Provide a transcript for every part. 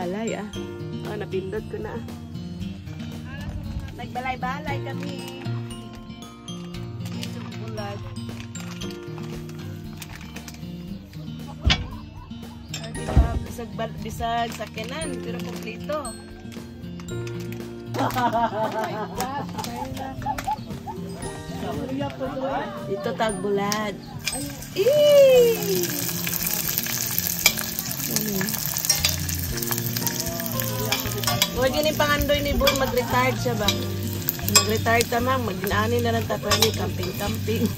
Alay ah. Oh, napindot ko na. Nagbalay-balay kami. Dito bulag. Bisag sakinan, pero kompleto. Oh my God. Dito tagbulad. Huwag yun yung pangandoy ni Boy, mag-retard siya ba? Mag-retard ka mang, mag-inaani na lang tapos camping-camping.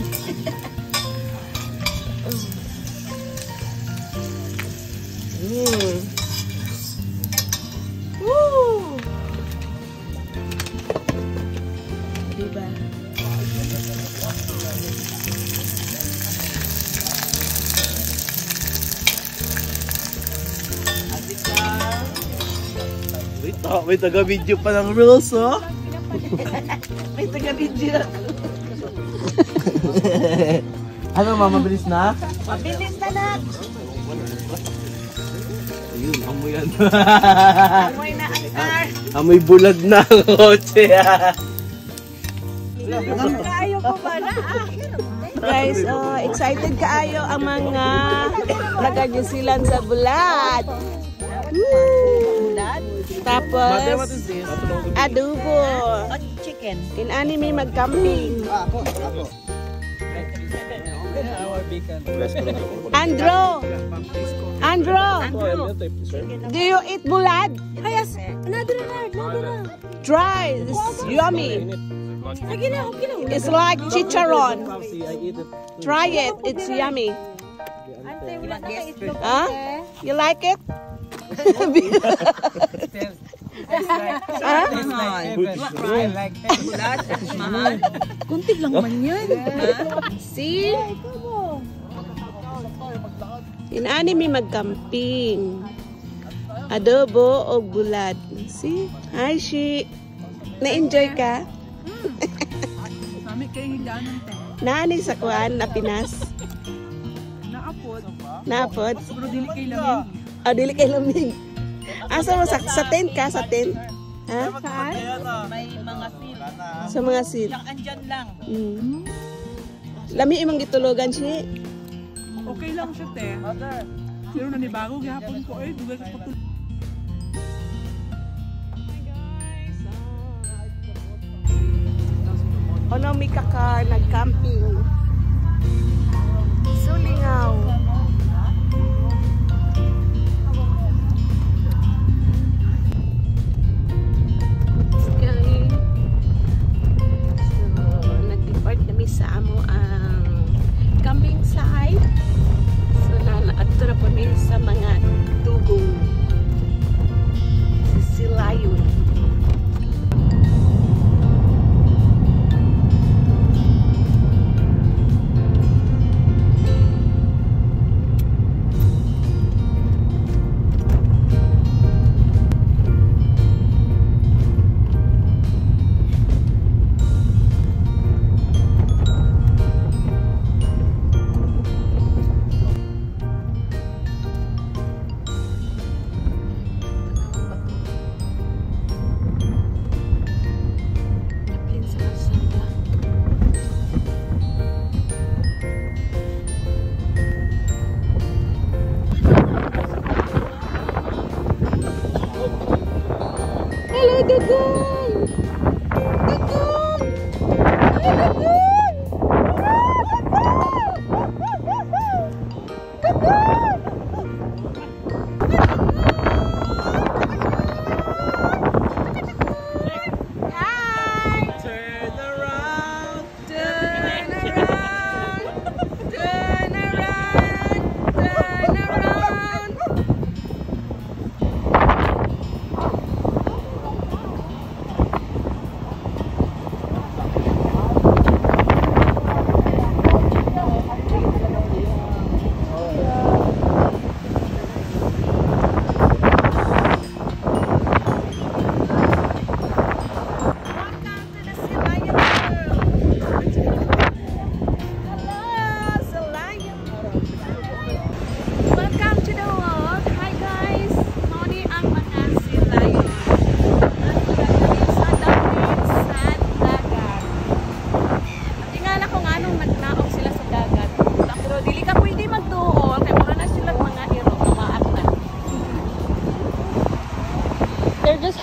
Woo! Diba? May taga-video pa ng rules, oh. May taga-video. Ano, mabilis na? Mabilis na na. Ayun, amoy yan. Amoy na ang car. Amoy bulag na ang kotse. Kaayo ko ba na Guys, excited kaayo ang mga taga-New Zealand sa Bulat. Tapos, adobo. Chicken. Inani mi mag-camping. Andro! Do you eat bulad? Yes. Another. Try. It's yummy. It's like chicharron. Try it. It's yummy. Huh? You like it? Kunti lang man yan. See? Inani mi magcamping. Adobo o bulad. See? Hi, Shi. Na-enjoy ka? Mami kayo higdaan ng te. Naani sa kuan na Pinas? Naapod? Pero dili kay lamig. Oh, dili kay lamig. Asa mo sa tent ka? Sa tent? Ha? Saan? May mga seal. Sa mga seat. Lang andyan lang. Lami imong gitulogan siya. Okay lang siya te. Pero nanibago gihapon ko dugay ka patulog. Ano mi kaka nag-camping? Sulingaw. Nag-depart kami sa amo ang camping site. So naadto na po mi sa mga tugong Silayon.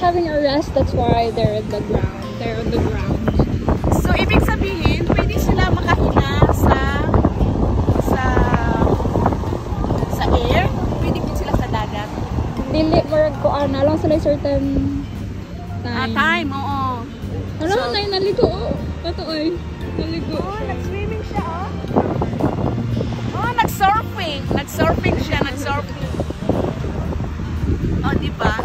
having a rest. That's why they're in the ground. They're on the ground. So, ibig sabihin, pwede sila makahinga sa air. Pwede din sila sa dagat. Dili, marag ko na lang sila certain time. Time, oo. Ano, So- tayo naligo, oh. Totoo, naligo. Oh, nag-swimming siya, oh. Oh, nag-surfing. Nag-surfing siya, nag-surfing. Oh, di ba?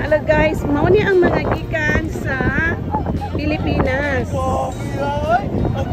Hello guys, mao ni ang mga gikan sa Pilipinas. Ang